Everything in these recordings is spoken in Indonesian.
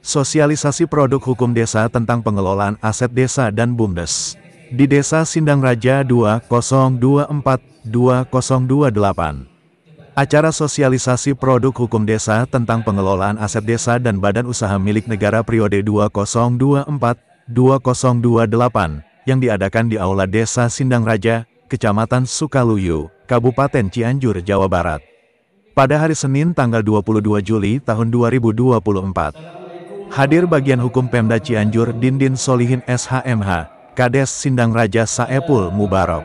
Sosialisasi produk hukum desa tentang pengelolaan aset desa dan BUMDes. Di Desa Sindang Raja 2024-2028. Acara sosialisasi produk hukum desa tentang pengelolaan aset desa dan badan usaha milik negara periode 2024-2028 yang diadakan di Aula Desa Sindang Raja, Kecamatan Sukaluyu, Kabupaten Cianjur, Jawa Barat. Pada hari Senin tanggal 22 Juli tahun 2024. Hadir bagian hukum Pemda Cianjur Dindin Solihin SHMH, Kades Sindang Raja Saepul Mubarok,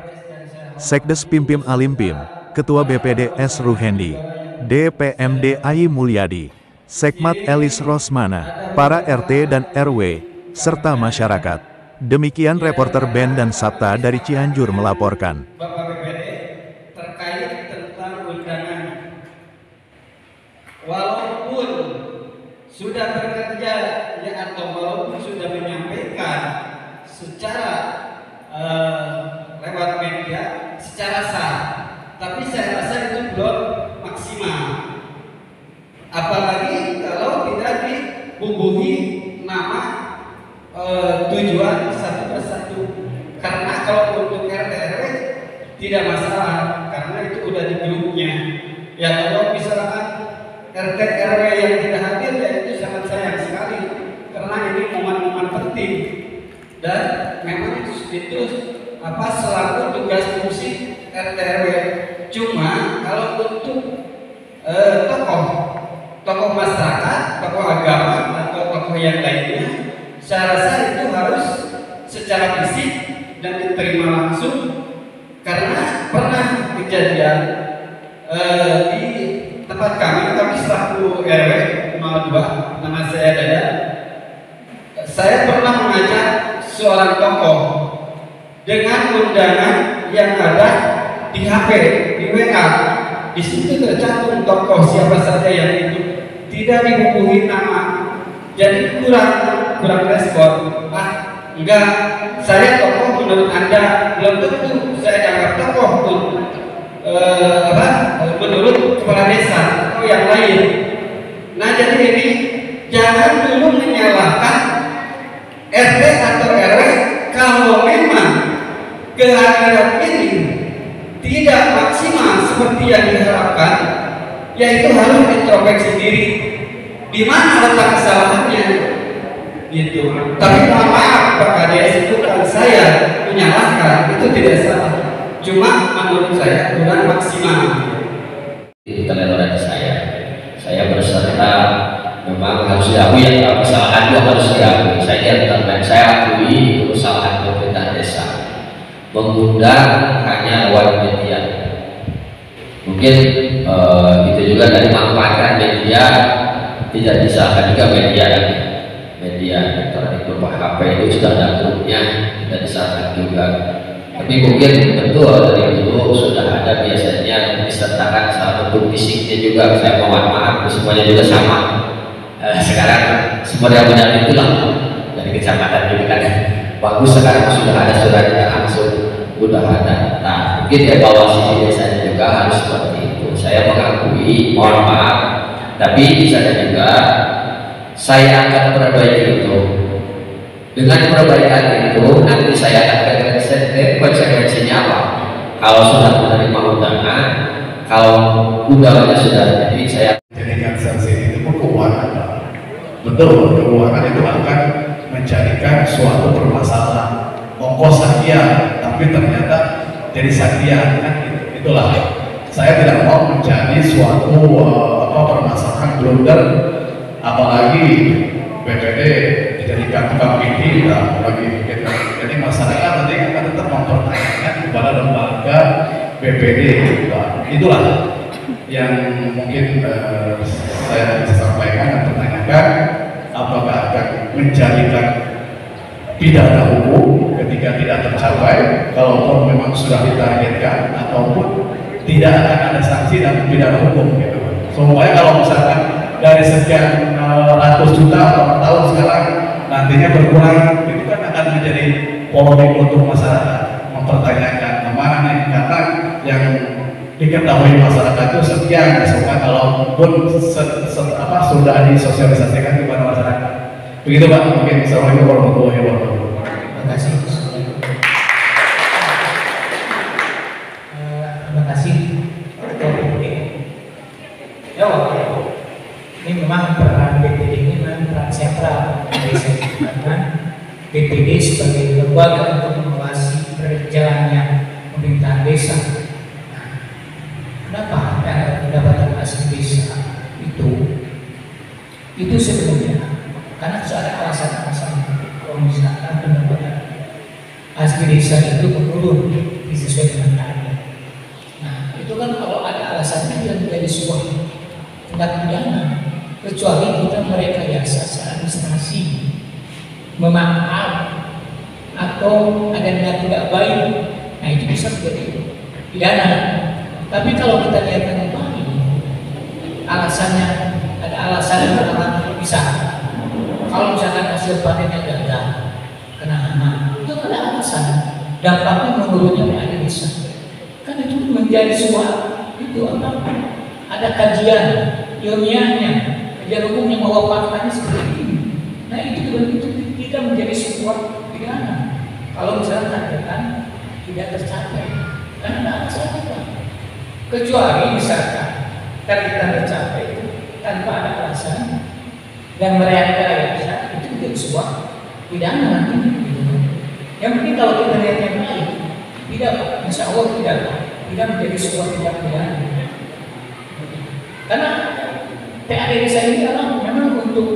Sekdes Pimpim Alimpim, Ketua BPD S. Ruhendi, DPMD Ai Mulyadi, Sekmat Elis Rosmana, para RT dan RW, serta masyarakat. Demikian reporter Ben dan Sabta dari Cianjur melaporkan. Bapak BPD terkait tentang undangan. Walaupun sudah bekerja ya atau walaupun sudah menyampaikan secara lewat media secara sah, tapi saya rasa itu belum maksimal. Apalagi kalau tidak dibubuhi nama tujuan satu persatu. Karena kalau untuk RT RW tidak masalah, karena itu udah di grupnya. Ya kalau misalkan RT RW yang tidak hadir, ya itu sangat sayang sekali. Karena ini momen-momen penting dan memang itu selaku tugas fungsi RT RW. Cuma kalau untuk tokoh masyarakat, tokoh agama atau tokoh yang lainnya, saya rasa itu harus secara fisik dan diterima langsung, karena pernah kejadian di tempat kami selaku RW 02, nama saya Dada. Saya pernah mengajak seorang tokoh dengan undangan yang ada di HP, di WA. Di situ tercantum tokoh siapa saja yang itu, tidak dibubuhi nama, jadi kurang respon. Enggak, saya tokoh menurut Anda, belum tentu saya anggap tokoh menurut kepala desa atau yang lain. Nah jadi ini jangan dulu menyalahkan RT atau RW kalau memang kehadiran ini tidak maksimal seperti yang diharapkan, yaitu harus introspeksi diri. Di mana letak kesalahannya? Gitu. Tapi mohon maaf Pak Kades, itu kan saya menyalahkan, itu tidak salah. Cuma menurut saya kurang maksimal. Itu kelelahan saya berserta memang harus diakui ya, kesalahan itu harus diakui. Saya akui itu kesalahan pemerintah desa mengundang hanya lewat media. Mungkin itu juga dari manfaatkan media, tidak disalahkan juga media elektronik berupa HP itu sudah ada grupnya, tidak disalahkan juga. Tapi mungkin betul dari dulu sudah ada biasanya disertakan salah bentuk fisiknya juga. Saya mohon maaf, semuanya juga sama. Sekarang semua yang benar itulah dari kecamatan juga kan bagus, sekarang sudah ada suratnya langsung, sudah ada. Nah mungkin evaluasi di desanya juga harus seperti itu. Saya mengakui, mohon maaf, tapi bisa juga saya akan perbaiki itu. Dengan perbaikan itu nanti saya akan konsekuensinya apa. Kalau sudah menerima undangan, kalau undangannya sudah jadi saya jadikan sanksi itu keuangan. Betul, keuangan itu akan mencarikan suatu permasalahan. Ongkos sekian, tapi ternyata jadi sekian, kan itulah. Saya tidak mau mencari suatu permasalahan blunder, apalagi BPD dijadikan tukang pipih bagi kita. Jadi masyarakat nanti akan tetap mempertanyakan kepada lembaga BPD. Itulah yang mungkin saya bisa sampaikan dan pertanyakan, apakah akan menjadikan pidana hukum ketika tidak tercapai, kalaupun memang sudah ditargetkan, ataupun tidak akan ada sanksi dan pidana hukum gitu. Semuanya kalau misalkan dari sekian ratus juta per tahun sekarang nantinya berkurang, itu kan akan menjadi polemik untuk masyarakat, mempertanyakan kemana nih, karena yang diketahui masyarakat itu sekian, misalkan kalaupun sudah disosialisasikan kepada masyarakat Begitu Pak. Oke, Assalamualaikum warahmatullahi wabarakatuh. Terima kasih. Terima kasih Ketua BPD. Ya, ini memang peran BPD ini memang peran sentral dari saya, karena BPD sebagai lembaga untuk mengawasi berjalannya pemerintahan desa. Nah, kenapa pendapatan asli desa itu sebenarnya karena sudah ada alasan-alasan. Kalau misalkan pendapatan asli desa itu menurun disesuaikan dengan keadaan. Nah, itu kan kalau ada alasannya tidak menjadi sebuah tindak pidana, kecuali kita merekayasa secara administrasi, memaaf atau ada niat tidak baik. Nah, itu bisa menjadi pidana. Tapi kalau kita lihat dengan baik, alasannya ada alasan yang memang bisa. Kalau misalkan hasil panennya gagal, kena hama, itu ada alasan. Dampaknya menurunnya ada desa. Kan itu menjadi sebuah itu apa? Ada kajian ilmiahnya, kajian hukumnya bahwa faktanya seperti ini. Nah itu tidak menjadi sebuah pidana. Kalau misalnya katakan tidak tercapai, karena ada alasan apa? Kecuali misalkan kan kita tercapai tanpa ada alasan dan merekayasa itu menjadi sebuah pidana nanti. Yang penting kalau kita lihat yang baik, tidak, insya Allah tidak menjadi sebuah tindak pidana. Karena PAD desa ini memang untuk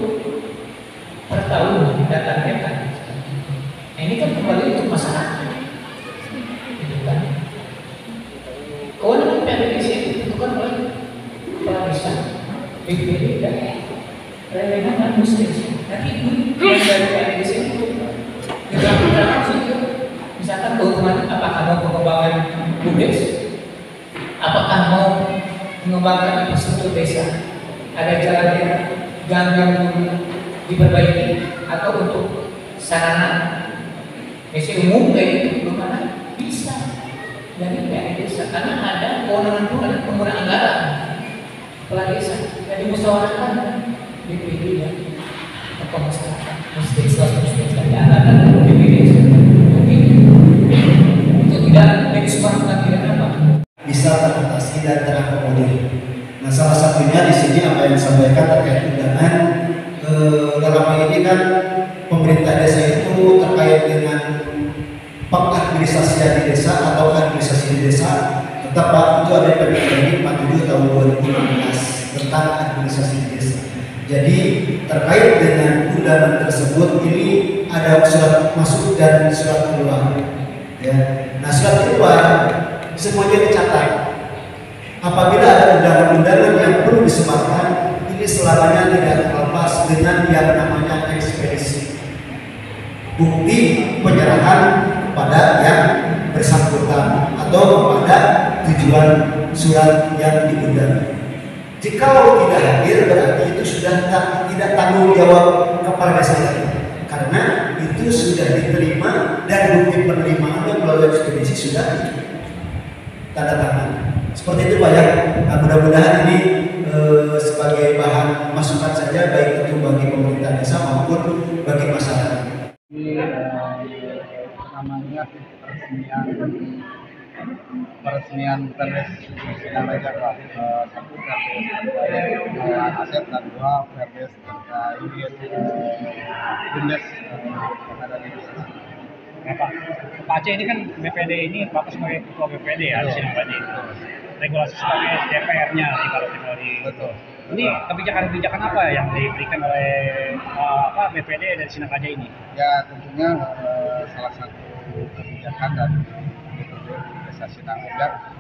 per tahun datangnya kan. Nah, ini kan kembali untuk masyarakat, gitu kan. Kewenangan PAD desa itu ditentukan oleh kepala desa, BPD dan Rewenang administrasi. Nanti itu dari PAD desa itu dilakukan langsung. Misalkan keuntungan apakah mau pengembangan BUMDes, apakah mau mengembangkan infrastruktur desa, ada jalan yang diperbaiki, atau untuk sarana desa umum kayak itu belum ada, bisa dari PAD desa karena ada kewenangan pun ada penggunaan anggaran kepala desa jadi musyawarahkan BPD ya atau masyarakat mesti anggaran BPD itu tidak dari sebuah tidak apa bisa teratasi dan terakomodir. Nah, salah satunya di sini apa yang disampaikan terkait undangan dalam hal ini kan pemerintah desa itu terkait dengan pengadministrasian di desa atau administrasi di desa tetap Pak itu ada Permendagri 47 tahun 2016 tentang administrasi di desa. Jadi terkait dengan undangan tersebut ini ada surat masuk dan surat keluar. Ya. Nah, surat keluar semuanya dicatat. Apabila ada undangan-undangan yang perlu disebarkan, ini selamanya tidak terlepas dengan yang namanya ekspedisi. Bukti penyerahan kepada yang bersangkutan atau kepada tujuan surat yang diundang. Jika tidak hadir berarti itu sudah tidak tanggung jawab kepala desa lagi. Karena itu sudah diterima dan bukti penerimaannya melalui ekspedisi sudah tanda tangan. Seperti itu Pak ya. Nah, mudah-mudahan ini sebagai bahan masukan saja baik itu bagi pemerintah desa maupun bagi masyarakat. Ini namanya peresmian Perdes Sindang Raja satu Perdes aset dan dua Perdes terkait BUMDes yang ada di desa. Nah, Pak Aceh ini kan BPD ini Bapak sebagai ketua BPD ya di Sindang Raja itu. Regulasi sebagai DPR-nya kalau di Betul. Ini kebijakan-kebijakan apa yang diberikan oleh BPD dari Sindang Raja ini? Ya tentunya salah satu kebijakan dari Desa Sindang Raja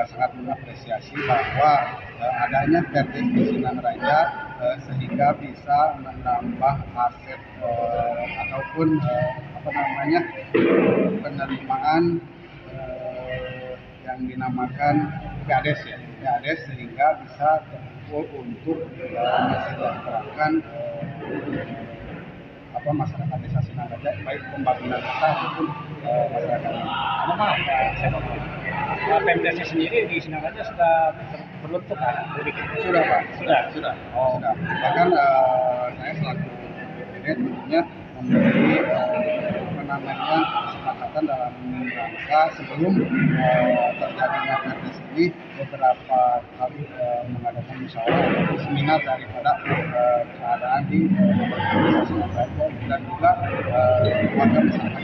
sangat mengapresiasi bahwa adanya Perdes di Sindang Raja sehingga bisa menambah aset ataupun penerimaan yang dinamakan PADES ya, PADES sehingga bisa terkumpul untuk mensejahterakan masyarakat desa Sindang Raja baik pembangunan desa maupun masyarakat. Maaf, saya mau PMDesnya sendiri di Sindang Raja sudah berbentuk kan? Sudah Pak, Sudah. sudah. Bahkan saya selaku BPD tentunya memberi kesepakatan dalam rangka sebelum terjadinya perdes ini beberapa kali mengadakan musyawarah seminar daripada keadaan di organisasi Raja dan juga warga masyarakat.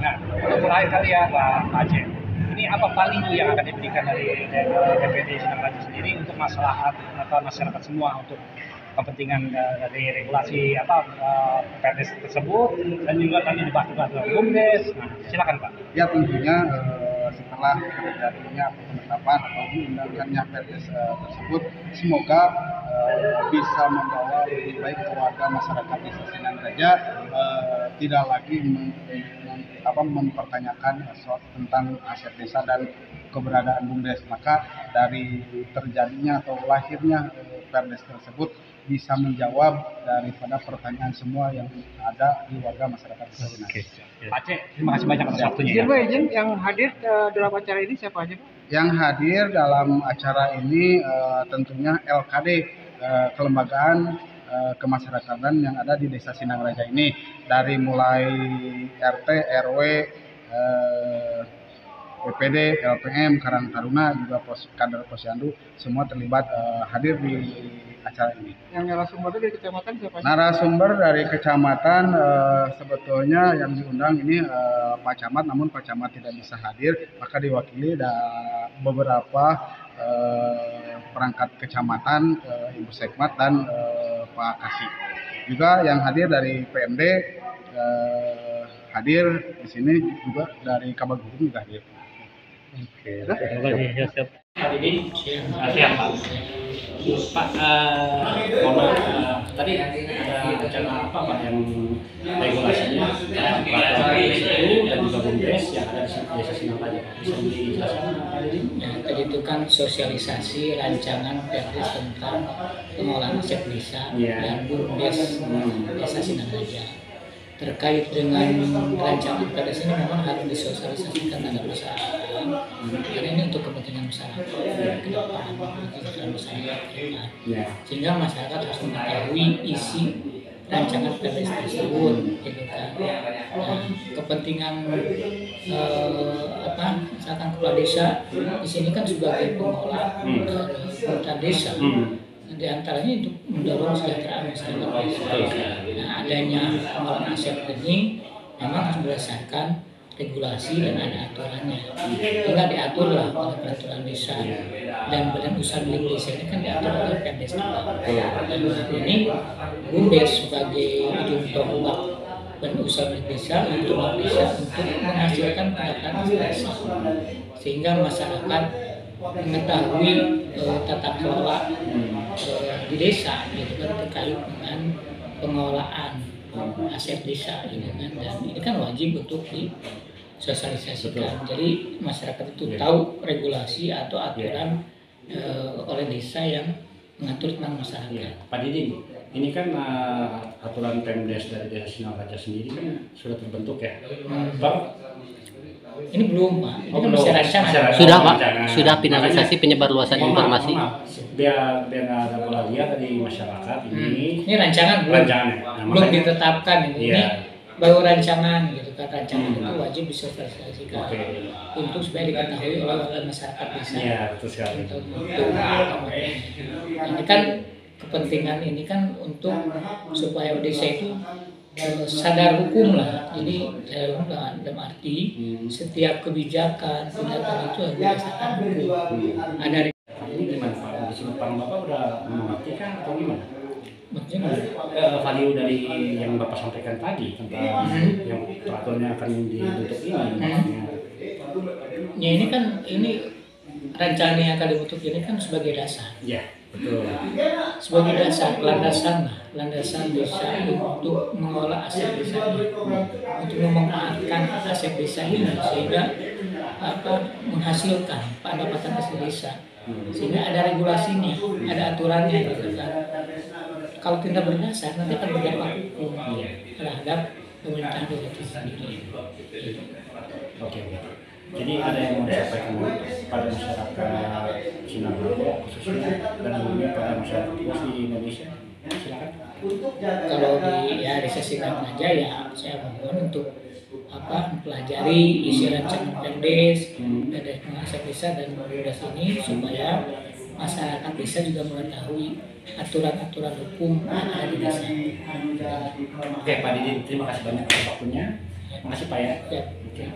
Nah, untuk terakhir kali ya Pak Aceh, ini apa paling yang akan diberikan dari DPD Sindang Raja sendiri untuk masyarakat atau masyarakat semua untuk kepentingan dari regulasi perdes tersebut dan juga tadi dibahas dengan BUMDes. Nah, silakan Pak. Ya tentunya setelah terjadinya penetapan atau diundangkannya perdes tersebut, semoga bisa membawa lebih baik keluarga masyarakat Desa Sindang Raja, tidak lagi mempertanyakan tentang aset desa dan keberadaan BUMDes. Maka dari terjadinya atau lahirnya perdes tersebut bisa menjawab daripada pertanyaan semua yang ada di warga masyarakat Desa Sindang Raja. Pak Aceh, terima kasih banyak atas waktunya. Izin yang hadir dalam acara ini siapa aja Pak? Yang hadir dalam acara ini tentunya LKD, kelembagaan kemasyarakatan yang ada di Desa Sindang Raja ini, dari mulai RT, RW, BPD, LPM, Karang Taruna, juga kader Posyandu, semua terlibat hadir di acara ini. Yang narasumber dari kecamatan siapa? Narasumber dari kecamatan sebetulnya yang diundang ini Pak Camat, namun Pak Camat tidak bisa hadir, maka diwakili beberapa perangkat kecamatan, Ibu Sekmat dan Pak Kasih. Juga yang hadir dari PMD hadir di sini, juga dari Kabag Hukum juga hadir. Oke, terima kasih. Siap. Hari ini siap Pak. Pak, mohon maaf, tadi ada rencana apa Pak yang regulasinya peraturan itu dan juga BUMDes yang ada di Desa Sindang Raja? Bisa dijelaskan Pak ini? Ya, tadi itu kan sosialisasi rancangan perdes tentang pengolahan aset desa dan BUMDes Desa Sindang Raja. Terkait dengan rancangan perdes ini memang harus disosialisasikan pada masyarakat, karena ini untuk kepentingan masyarakat ke depan, kepentingan masyarakat ke depan, sehingga masyarakat harus mengetahui isi rancangan perdes tersebut, gitu kan. Nah, kepentingan misalkan kepala desa di sini kan sebagai pengelola hutan desa. Di antaranya untuk mendorong kesejahteraan masyarakat desa. Nah, adanya pengelolaan aset ini memang harus berdasarkan regulasi dan ada aturannya. Hingga diaturlah oleh peraturan desa dan badan usaha milik desa ini kan diatur oleh Perdes juga. Dan ini BUMDes sebagai ujung tombak badan usaha milik desa untuk menghasilkan pendapatan desa, sehingga masyarakat mengetahui tata kelola di desa, gitu kan, terkait dengan pengelolaan aset desa, gitu kan. Dan ini kan wajib untuk disosialisasikan. Jadi masyarakat itu tahu regulasi atau aturan oleh desa yang mengatur tentang masyarakat. Pak Didi, ini kan aturan Pemdes dari Desa Sindang Raja sendiri kan sudah terbentuk ya. Bang, ini belum Pak, ini kan masih rancangan. Sudah Pak, sudah finalisasi penyebarluasan informasi. Biar nggak ada bola liar dari masyarakat ini. Ini rancangan belum, belum ditetapkan ini. Ini baru rancangan, gitu kan. Rancangan itu wajib disosialisasikan untuk supaya diketahui oleh warga masyarakat desa. Iya, betul sekali. Ini kan kepentingan ini kan untuk supaya desa itu sadar hukum lah. Jadi sadar hukum dalam arti setiap kebijakan tindakan itu harus berdasarkan hukum. Ada ini gimana Pak? Di sini Bapak udah mengerti kan atau gimana? maksudnya value dari yang Bapak sampaikan tadi tentang yang peraturannya akan dibentuk ini. Ya ini kan rancangan yang akan dibentuk ini kan sebagai dasar. Ya, betul. Sebagai dasar, landasan desa untuk mengolah aset desa ini, untuk memanfaatkan aset desa ini sehingga menghasilkan pendapatan aset desa, sehingga ada regulasinya, ada aturannya, gitu kan. Kalau tidak berdasar nanti akan berdampak hukum terhadap pemerintahan desa itu sendiri. Oke. Jadi ada yang mau disampaikan pada masyarakat Sindang Raja khususnya dan pada masyarakat luas di Indonesia? Silakan. kalau di sesi aja ya saya mohon untuk mempelajari isi rancangan Perdes Mengasah Desa dan Perdes ini supaya masyarakat desa juga mengetahui aturan-aturan hukum yang ada di desa. Oke Pak Didin, terima kasih banyak atas waktunya. Terima kasih Pak ya. Ya.